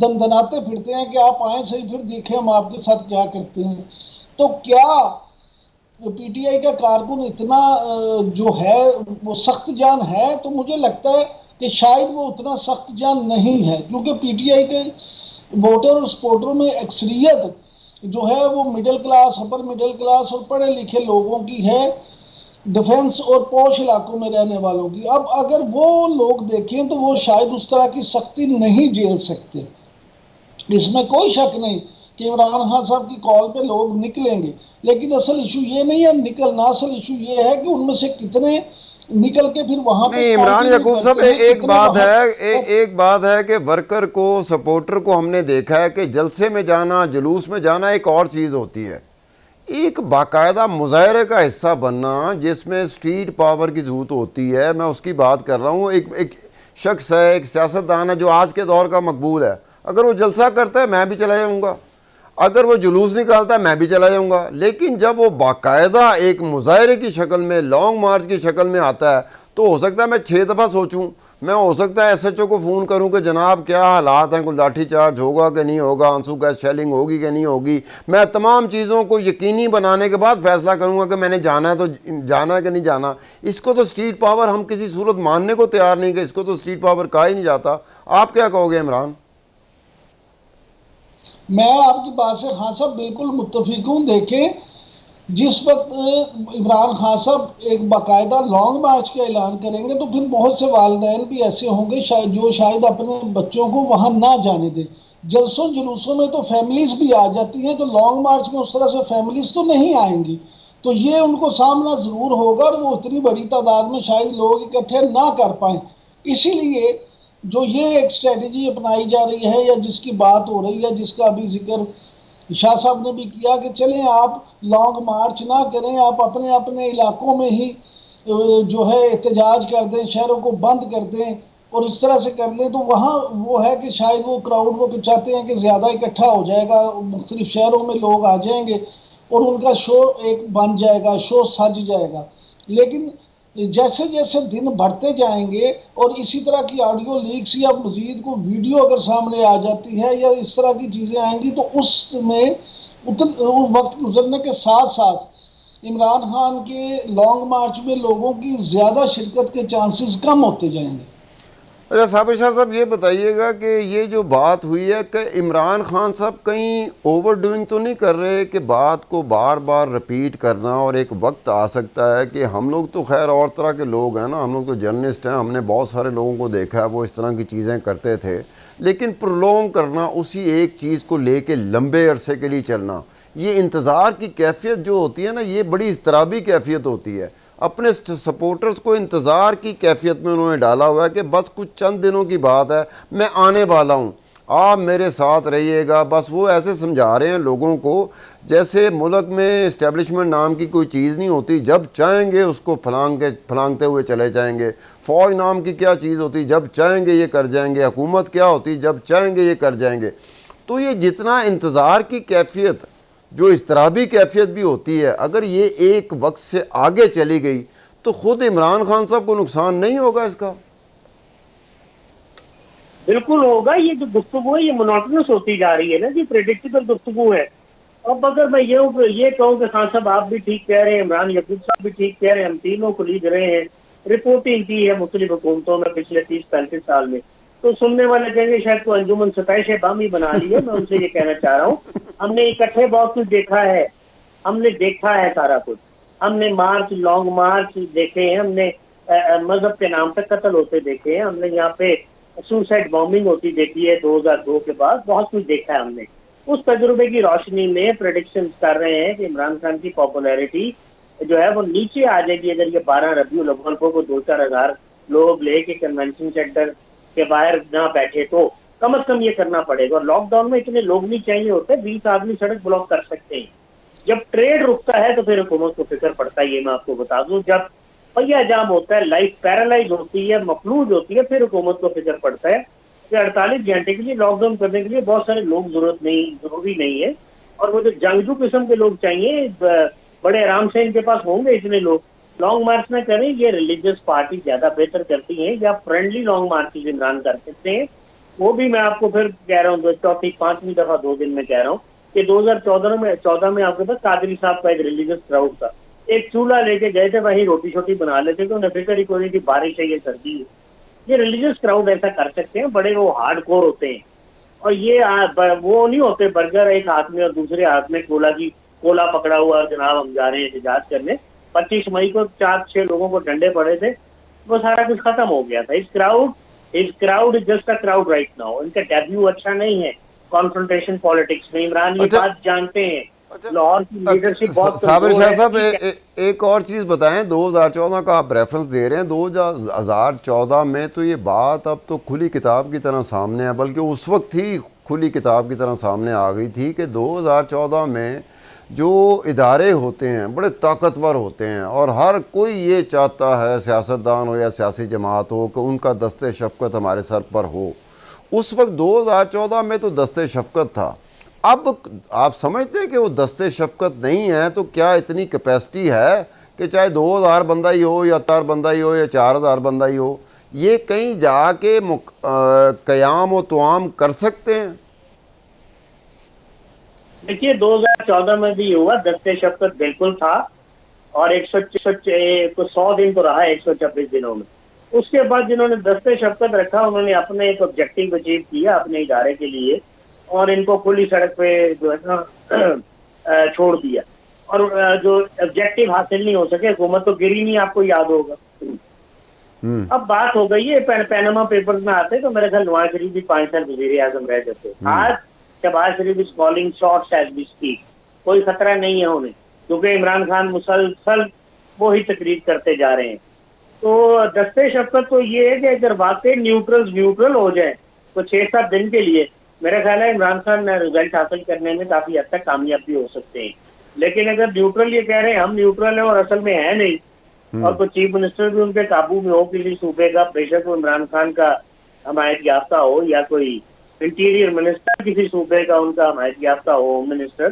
دندناتے پھرتے ہیں کہ آپ آئیں صحیح پھر دیکھیں ہم آپ کے ساتھ کیا کرتے ہیں، تو کیا پی ٹی آئی کا کارکن اتنا جو ہے وہ سخت جان ہے؟ تو مجھے لگتا ہے کہ شاید وہ اتنا سخت جان نہیں ہے، کیونکہ پی ٹی آئی کے ووٹر اور سپورٹروں میں اکثریت جو ہے وہ middle class, upper middle class اور پڑھے لکھے لوگوں کی ہے، ڈیفنس اور پوش علاقوں میں رہنے والوں کی۔ اب اگر وہ لوگ دیکھیں تو وہ شاید اس طرح کی سختی نہیں جھیل سکتے، اس میں کوئی شک نہیں کہ عمران خان صاحب کی کال پہ لوگ نکلیں گے، لیکن اصل ایشو یہ نہیں ہے نکلنا، اصل ایشو یہ ہے کہ ان میں سے کتنے نکل کے پھر وہاں پہ نہیں عمران کنٹینیو یعقوب صاحب، کرتے ہیں، ایک کتنے بات وہاں ہے ایک بات ہے کہ ورکر کو، سپورٹر کو ہم نے دیکھا ہے کہ جلسے میں جانا، جلوس میں جانا ایک اور چیز ہوتی ہے، ایک باقاعدہ مظاہرے کا حصہ بننا جس میں اسٹریٹ پاور کی ضرورت ہوتی ہے، میں اس کی بات کر رہا ہوں۔ ایک شخص ہے، ایک سیاستدان ہے جو آج کے دور کا مقبول ہے، اگر وہ جلسہ کرتا ہے میں بھی چلا جاؤں گا، اگر وہ جلوس نکالتا ہے میں بھی چلا جاؤں گا، لیکن جب وہ باقاعدہ ایک مظاہرے کی شکل میں، لانگ مارچ کی شکل میں آتا ہے، تو ہو سکتا ہے میں 6 دفعہ سوچوں، میں ہو سکتا ہے ایس ایچ او کو فون کروں کہ جناب کیا حالات ہیں، کوئی لاٹھی چارج ہوگا کہ نہیں ہوگا، آنسو گیس شیلنگ ہوگی کہ نہیں ہوگی، میں تمام چیزوں کو یقینی بنانے کے بعد فیصلہ کروں گا کہ میں نے جانا ہے تو جانا ہے کہ نہیں جانا۔ اس کو تو اسٹریٹ پاور ہم کسی صورت ماننے کو تیار نہیں کہ اس کو تو اسٹریٹ پاور کہا ہی نہیں جاتا۔ آپ کیا کہو گے عمران؟ میں آپ کی بات سے خان صاحب بالکل متفق ہوں۔ دیکھیں جس وقت عمران خان صاحب ایک باقاعدہ لانگ مارچ کا اعلان کریں گے تو پھر بہت سے والدین بھی ایسے ہوں گے جو شاید اپنے بچوں کو وہاں نہ جانے دیں۔ جلسوں جلوسوں میں تو فیملیز بھی آ جاتی ہیں، تو لانگ مارچ میں اس طرح سے فیملیز تو نہیں آئیں گی، تو یہ ان کو سامنا ضرور ہوگا اور وہ اتنی بڑی تعداد میں شاید لوگ اکٹھے نہ کر پائیں۔ اسی لیے جو یہ ایک اسٹریٹجی اپنائی جا رہی ہے یا جس کی بات ہو رہی ہے، جس کا ابھی ذکر شاہ صاحب نے بھی کیا کہ چلیں آپ لانگ مارچ نہ کریں، آپ اپنے اپنے علاقوں میں ہی جو ہے احتجاج کر دیں، شہروں کو بند کر دیں اور اس طرح سے کر لیں، تو وہاں وہ ہے کہ شاید وہ کراؤڈ وہ چاہتے ہیں کہ زیادہ اکٹھا ہو جائے گا، مختلف شہروں میں لوگ آ جائیں گے اور ان کا شو ایک بن جائے گا، شو سج جائے گا۔ لیکن جیسے جیسے دن بڑھتے جائیں گے اور اسی طرح کی آڈیو لیکس یا مزید کو ویڈیو اگر سامنے آ جاتی ہے یا اس طرح کی چیزیں آئیں گی، تو اس میں وقت گزرنے کے ساتھ ساتھ عمران خان کے لانگ مارچ میں لوگوں کی زیادہ شرکت کے چانسز کم ہوتے جائیں گے۔ اچھا صابر شاہ صاحب، یہ بتائیے گا کہ یہ جو بات ہوئی ہے کہ عمران خان صاحب کہیں اوور ڈوئنگ تو نہیں کر رہے کہ بات کو بار بار رپیٹ کرنا، اور ایک وقت آ سکتا ہے کہ ہم لوگ تو خیر اور طرح کے لوگ ہیں نا، ہم لوگ تو جرنلسٹ ہیں، ہم نے بہت سارے لوگوں کو دیکھا ہے وہ اس طرح کی چیزیں کرتے تھے، لیکن پرولونگ کرنا، اسی ایک چیز کو لے کے لمبے عرصے کے لیے چلنا، یہ انتظار کی کیفیت جو ہوتی ہے نا، یہ بڑی اضطرابی کیفیت ہوتی ہے۔ اپنے سپورٹرز کو انتظار کی کیفیت میں انہوں نے ڈالا ہوا ہے کہ بس کچھ چند دنوں کی بات ہے، میں آنے والا ہوں، آپ میرے ساتھ رہیے گا۔ بس وہ ایسے سمجھا رہے ہیں لوگوں کو جیسے ملک میں اسٹیبلشمنٹ نام کی کوئی چیز نہیں ہوتی، جب چاہیں گے اس کو پھلانگتے ہوئے چلے جائیں گے۔ فوج نام کی کیا چیز ہوتی، جب چاہیں گے یہ کر جائیں گے۔ حکومت کیا ہوتی، جب چاہیں گے یہ کر جائیں گے۔ تو یہ جتنا انتظار کی کیفیت، جو اضطرابی کیفیت بھی ہوتی ہے، اگر یہ ایک وقت سے آگے چلی گئی تو خود عمران خان صاحب کو نقصان نہیں ہوگا اس کا؟ بالکل ہوگا۔ یہ جو گفتگو ہے یہ مونوٹنس ہوتی جا رہی ہے نا جی، پریڈکٹیبل گفتگو ہے۔ اب اگر میں یہ کہوں کہ خان صاحب آپ بھی ٹھیک کہہ رہے ہیں، عمران یعقوب صاحب بھی ٹھیک کہہ رہے ہیں، ہم تینوں کو لیڈ رہے ہیں، رپورٹنگ کی ہے مختلف حکومتوں میں پچھلے 30-35 سال میں، تو سننے والے کہیں گے شاید کوئی انجمن ستائش بامی بنا لی ہے۔ میں ان سے یہ کہنا چاہ رہا ہوں، ہم نے اکٹھے بہت کچھ دیکھا ہے، ہم نے دیکھا ہے سارا کچھ، ہم نے مارچ، لانگ مارچ دیکھے ہیں، ہم نے مذہب کے نام پہ قتل ہوتے دیکھے ہیں، ہم نے یہاں پہ سوسائڈ بامبنگ ہوتی دیکھی ہے 2002 کے بعد، بہت کچھ دیکھا ہے ہم نے۔ اس تجربے کی روشنی میں پریڈکشنز کر رہے ہیں کہ عمران خان کی پاپولیرٹی جو ہے وہ نیچے آ جائے گی اگر یہ 12 ربیع الاول کو 2-4 ہزار لوگ لے کے کنونشن سینٹر کے باہر نہ بیٹھے، تو کم از کم یہ کرنا پڑے گا۔ اور لاک ڈاؤن میں اتنے لوگ نہیں چاہیے ہوتے، 20 آدمی سڑک بلاک کر سکتے ہیں۔ جب ٹریڈ رکتا ہے تو پھر حکومت کو فکر پڑتا ہے، یہ میں آپ کو بتا دوں۔ جب پہیا جام ہوتا ہے، لائف پیرالائز ہوتی ہے، مفلوج ہوتی ہے، پھر حکومت کو فکر پڑتا ہے کہ 48 گھنٹے کے لیے لاک ڈاؤن کرنے کے لیے بہت سارے لوگ ضروری نہیں ہے، اور وہ جو جنگجو قسم کے لوگ چاہیے، بڑے آرام سے ان کے پاس ہوں گے اتنے لوگ۔ لانگ مارچ نہ کریں، یہ ریلیجیس پارٹی زیادہ بہتر کرتی ہیں، یا فرینڈلی لانگ مارچ عمران کر سکتے ہیں، وہ بھی میں آپ کو پھر کہہ رہا ہوں، 4تھی 5ویں دفعہ 2 دن میں کہہ رہا ہوں کہ 2014 میں آپ کے پاس قادری صاحب کا ایک ریلیجس کراؤڈ تھا, ایک چولہا لے کے گئے تھے, وہیں روٹی شوٹی بنا لیتے تھے, انہیں فکر ہی کوئی نہیں کہ بارش ہے یہ سردی ہے. یہ ریلیجس کراؤڈ ایسا کر سکتے ہیں, بڑے وہ ہارڈ کور ہوتے ہیں. اور یہ وہ نہیں ہوتے برگر ایک ہاتھ میں اور دوسرے ہاتھ میں کولا پکڑا ہوا, جناب ہم جا رہے ہیں احتجاج کرنے. 25 مئی کو 4-6 لوگوں کو ڈنڈے پڑے تھے, وہ سارا کچھ ختم ہو گیا تھا. اس crowd just a crowd right now. ان کا ڈیبیو اچھا نہیں ہے کانفرنٹیشن پالیٹکس میں. عمران یہ اچھا بات جانتے ہیں, لاہور کی لیڈرشپ بہت صابر کمزور شاہ ہے. صاحب ٹھیک ہے, ایک اور چیز بتائیں, 2014 کا آپ ریفرنس دے رہے ہیں, 2014 میں تو یہ بات اب تو کھلی کتاب کی طرح سامنے ہے, بلکہ اس وقت ہی کھلی کتاب کی طرح سامنے آ گئی تھی کہ 2014 میں جو ادارے ہوتے ہیں بڑے طاقتور ہوتے ہیں, اور ہر کوئی یہ چاہتا ہے, سیاستدان ہو یا سیاسی جماعت ہو, کہ ان کا دست شفقت ہمارے سر پر ہو. اس وقت 2014 میں تو دست شفقت تھا. اب آپ سمجھتے ہیں کہ وہ دست شفقت نہیں ہے, تو کیا اتنی کیپیسٹی ہے کہ چاہے 2000 بندہ ہی ہو یا 4 بندہ ہی ہو یا 4000 بندہ ہی ہو, یہ کہیں جا کے قیام و توام کر سکتے ہیں؟ دیکھیے 2014 میں بھی ہوا, دست شفقت بالکل تھا, اور 100 دن تو رہا, 126 دنوں میں. اس کے بعد جنہوں نے دست شفقت رکھا, انہوں نے اپنے ایک آبجیکٹو اچیو کیا اپنے ادارے کے لیے, اور ان کو کھلی سڑک پہ جو ہے نا چھوڑ دیا. اور جو آبجیکٹو حاصل نہیں ہو سکے, حکومت تو گری نہیں, آپ کو یاد ہوگا. اب بات ہو گئی ہے پیناما پیپرز میں آتے تو میرے خیال نواز شریف بھی 5 سال وزیر اعظم رہ جاتے. آج Shahbaz Sharif is calling shots as we speak. کوئی خطرہ نہیں ہے انہیں, کیونکہ عمران خان مسلسل وہی تقریر کرتے جا رہے ہیں. تو دست شفقت تو یہ ہے کہ اگر واقعی نیوٹرل ہو جائے تو 6-7 دن کے لیے میرا خیال ہے عمران خان رزلٹ حاصل کرنے میں کافی حد تک کامیاب بھی ہو سکتے ہیں. لیکن اگر نیوٹرل یہ کہہ رہے ہیں ہم نیوٹرل ہیں اور اصل میں ہے نہیں, اور کوئی چیف منسٹر بھی ان کے قابو میں ہو کسی صوبے کا, بے شک وہ عمران خان کا حمایت یافتہ ہو, یا کوئی انٹیریئر منسٹر کسی صوبے کا ان کا حمایت یافتہ ہو, ہوم منسٹر,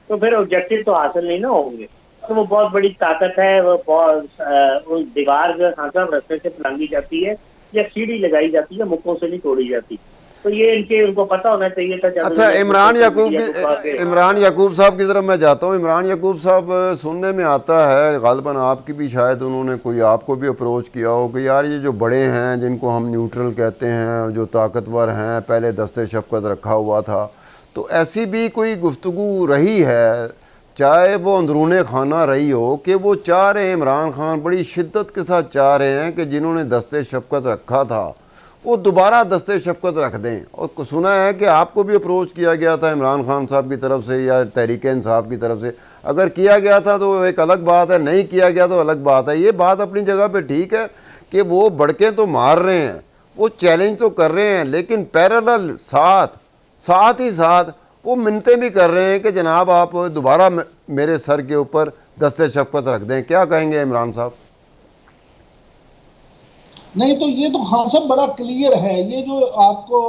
تو پھر آبجیکٹو تو حاصل نہیں نہ ہوں گے. اور وہ بہت بڑی طاقت ہے, وہ دیوار جو خاصا رستے سے پلانگی جاتی ہے یا سیڑھی لگائی جاتی ہے, مکوں سے نہیں توڑی جاتی. تو یہ ان کو پتہ ہونا چاہیے تھا. جب اچھا، انہوں نے عمران یعقوب صاحب کی طرف میں جاتا ہوں. عمران یعقوب صاحب, سننے میں آتا ہے غالباً آپ کی بھی شاید انہوں نے کوئی آپ کو بھی اپروچ کیا ہو کہ یار یہ جو بڑے ہیں جن کو ہم نیوٹرل کہتے ہیں, جو طاقتور ہیں, پہلے دست شفقت رکھا ہوا تھا, تو ایسی بھی کوئی گفتگو رہی ہے, چاہے وہ اندرون خانہ رہی ہو, کہ وہ چاہ رہے ہیں, عمران خان بڑی شدت کے ساتھ چاہ رہے ہیں کہ جنہوں نے دست شفقت رکھا تھا وہ دوبارہ دست شفقت رکھ دیں. اور سنا ہے کہ آپ کو بھی اپروچ کیا گیا تھا عمران خان صاحب کی طرف سے یا تحریک انصاف کی طرف سے. اگر کیا گیا تھا تو ایک الگ بات ہے, نہیں کیا گیا تو الگ بات ہے. یہ بات اپنی جگہ پہ ٹھیک ہے کہ وہ بڑکیں تو مار رہے ہیں, وہ چیلنج تو کر رہے ہیں, لیکن پیرالل ساتھ ہی ساتھ وہ منتیں بھی کر رہے ہیں کہ جناب آپ دوبارہ میرے سر کے اوپر دست شفقت رکھ دیں. کیا کہیں گے عمران صاحب؟ نہیں تو یہ تو ہاں سب بڑا کلیئر ہے. یہ جو آپ کو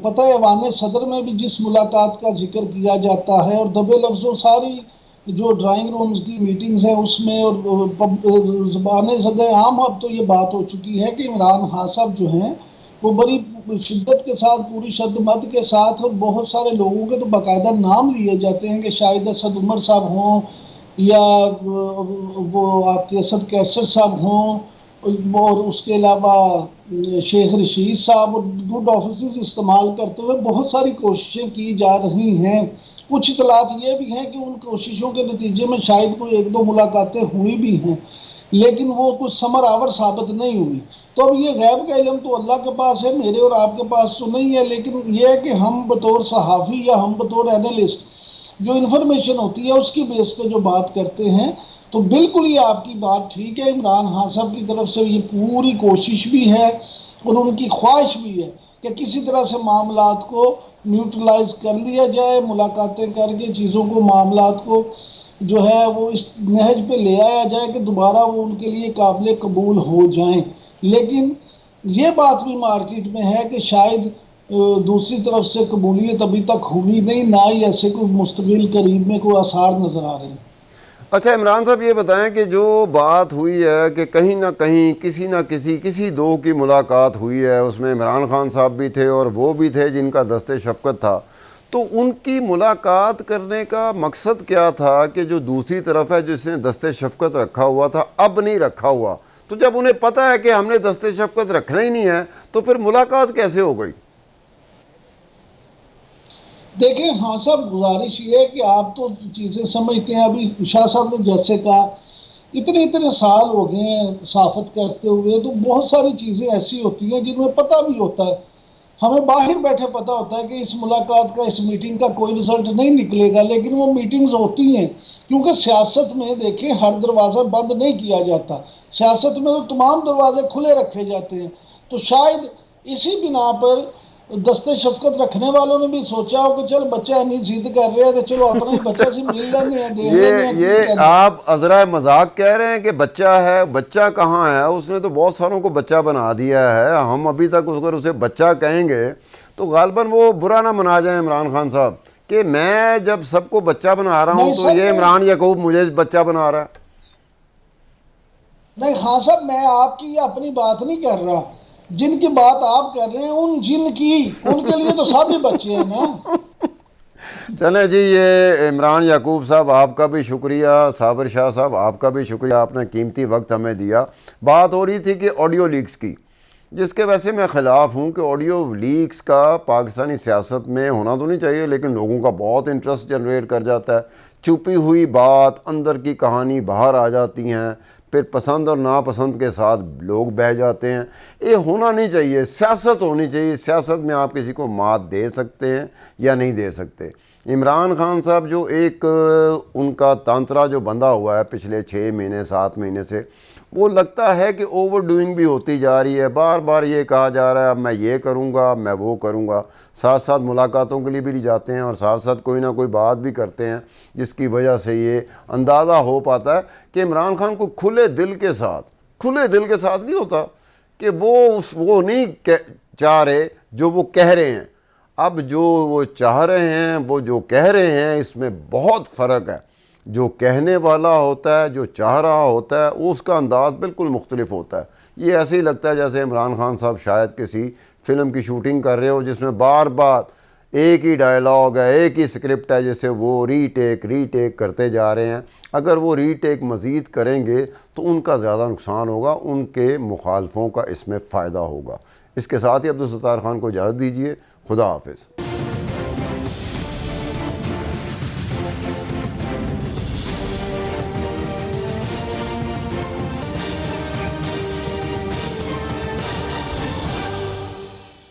پتہ ہے ایوان صدر میں بھی جس ملاقات کا ذکر کیا جاتا ہے, اور دبے لفظوں ساری جو ڈرائنگ رومز کی میٹنگز ہیں اس میں, اور زبان صدر عام اب تو یہ بات ہو چکی ہے کہ عمران خان صاحب جو ہیں وہ بڑی شدت کے ساتھ, پوری شد مد کے ساتھ, اور بہت سارے لوگوں کے تو باقاعدہ نام لیے جاتے ہیں کہ شاہد اسد عمر صاحب ہوں, یا وہ آپ کے اسد کیسر صاحب ہوں, اور اس کے علاوہ شیخ رشید صاحب, اور گڈ آفیسز استعمال کرتے ہوئے بہت ساری کوششیں کی جا رہی ہیں. کچھ اطلاعات یہ بھی ہیں کہ ان کوششوں کے نتیجے میں شاید کوئی 1-2 ملاقاتیں ہوئی بھی ہیں, لیکن وہ کچھ ثمر آور ثابت نہیں ہوئی. تو اب یہ غیب کا علم تو اللہ کے پاس ہے, میرے اور آپ کے پاس تو نہیں ہے. لیکن یہ ہے کہ ہم بطور صحافی یا ہم بطور اینالسٹ جو انفارمیشن ہوتی ہے اس کی بیس پہ جو بات کرتے ہیں, تو بالکل یہ آپ کی بات ٹھیک ہے. عمران خان صاحب کی طرف سے یہ پوری کوشش بھی ہے اور ان کی خواہش بھی ہے کہ کسی طرح سے معاملات کو نیوٹرلائز کر لیا جائے, ملاقاتیں کر کے چیزوں کو, معاملات کو جو ہے وہ اس نہج پہ لے آیا جائے کہ دوبارہ وہ ان کے لیے قابل قبول ہو جائیں. لیکن یہ بات بھی مارکیٹ میں ہے کہ شاید دوسری طرف سے قبولیت ابھی تک ہوئی نہیں, نہ ہی ایسے کوئی مستقبل قریب میں کوئی آثار نظر آ رہے ہیں. اچھا عمران صاحب, یہ بتائیں کہ جو بات ہوئی ہے کہ کہیں نہ کہیں کسی نہ کسی دو کی ملاقات ہوئی ہے, اس میں عمران خان صاحب بھی تھے اور وہ بھی تھے جن کا دست شفقت تھا, تو ان کی ملاقات کرنے کا مقصد کیا تھا کہ جو دوسری طرف ہے جس نے دست شفقت رکھا ہوا تھا اب نہیں رکھا ہوا، تو جب انہیں پتہ ہے کہ ہم نے دست شفقت رکھنا ہی نہیں ہے تو پھر ملاقات کیسے ہو گئی؟ دیکھیں ہاں صاحب، گزارش یہ ہے کہ آپ تو چیزیں سمجھتے ہیں. ابھی شاہ صاحب نے جیسے کہا اتنے سال ہو گئے ہیں صحافت کرتے ہوئے، تو بہت ساری چیزیں ایسی ہوتی ہیں جن میں پتہ بھی ہوتا ہے. ہمیں باہر بیٹھے پتہ ہوتا ہے کہ اس ملاقات کا، اس میٹنگ کا کوئی رزلٹ نہیں نکلے گا، لیکن وہ میٹنگز ہوتی ہیں. کیونکہ سیاست میں دیکھیں ہر دروازہ بند نہیں کیا جاتا، سیاست میں تو تمام دروازے کھلے رکھے جاتے ہیں. تو شاید اسی بنا پر دست شفقت رکھنے والوں نے بھی سوچا ہو کہ چل بچہ نہیں ضد کر رہے ہیں تو چلو اپنا ہی بچہ سے مل لینے ہیں، دیکھ لینے ہیں کی یہ کہنا. آپ عذرائے مذاق کہہ رہے ہیں کہ بچہ ہے؟ بچہ کہاں ہے؟ اس نے تو بہت ساروں کو بچہ بنا دیا ہے. ہم ابھی تک اگر اسے بچہ کہیں گے تو غالباً وہ برا نہ منا جائیں عمران خان صاحب کہ میں جب سب کو بچہ بنا رہا ہوں نہیں تو سر، یہ عمران یعقوب مجھے بچہ بنا رہا ہے. نہیں ہاں صاحب، میں آپ کی اپنی بات نہیں کر رہا. جن کی بات آپ کر رہے ہیں ان کے لیے تو سب ہی بچے ہیں نا. چلیں جی، یہ عمران یعقوب صاحب آپ کا بھی شکریہ، صابر شاہ صاحب آپ کا بھی شکریہ، آپ نے قیمتی وقت ہمیں دیا. بات ہو رہی تھی کہ آڈیو لیکس کی، جس کے ویسے میں خلاف ہوں کہ آڈیو لیکس کا پاکستانی سیاست میں ہونا تو نہیں چاہیے، لیکن لوگوں کا بہت انٹرسٹ جنریٹ کر جاتا ہے. چھپی ہوئی بات، اندر کی کہانی باہر آ جاتی ہیں، پھر پسند اور ناپسند کے ساتھ لوگ بہہ جاتے ہیں. یہ ہونا نہیں چاہیے. سیاست ہونی چاہیے. سیاست میں آپ کسی کو مات دے سکتے ہیں یا نہیں دے سکتے. عمران خان صاحب جو ایک ان کا تانترا جو بندھا ہوا ہے پچھلے 6 مہینے 7 مہینے سے، وہ لگتا ہے کہ اوور ڈوئنگ بھی ہوتی جا رہی ہے. بار بار یہ کہا جا رہا ہے اب میں یہ کروں گا، میں وہ کروں گا. ساتھ ساتھ ملاقاتوں کے لیے بھی جاتے ہیں اور ساتھ ساتھ کوئی نہ کوئی بات بھی کرتے ہیں، جس کی وجہ سے یہ اندازہ ہو پاتا ہے کہ عمران خان کو کھلے دل کے ساتھ نہیں ہوتا کہ وہ نہیں چاہ رہے جو وہ کہہ رہے ہیں. اب جو وہ چاہ رہے ہیں، وہ جو کہہ رہے ہیں، اس میں بہت فرق ہے. جو کہنے والا ہوتا ہے، جو چاہ رہا ہوتا ہے، اس کا انداز بالکل مختلف ہوتا ہے. یہ ایسے ہی لگتا ہے جیسے عمران خان صاحب شاید کسی فلم کی شوٹنگ کر رہے ہو جس میں بار بار ایک ہی ڈائلاگ ہے، ایک ہی سکرپٹ ہے، جسے وہ ری ٹیک کرتے جا رہے ہیں. اگر وہ ری ٹیک مزید کریں گے تو ان کا زیادہ نقصان ہوگا، ان کے مخالفوں کا اس میں فائدہ ہوگا. اس کے ساتھ ہی عبدالستار خان کو اجازت دیجیے. خدا حافظ.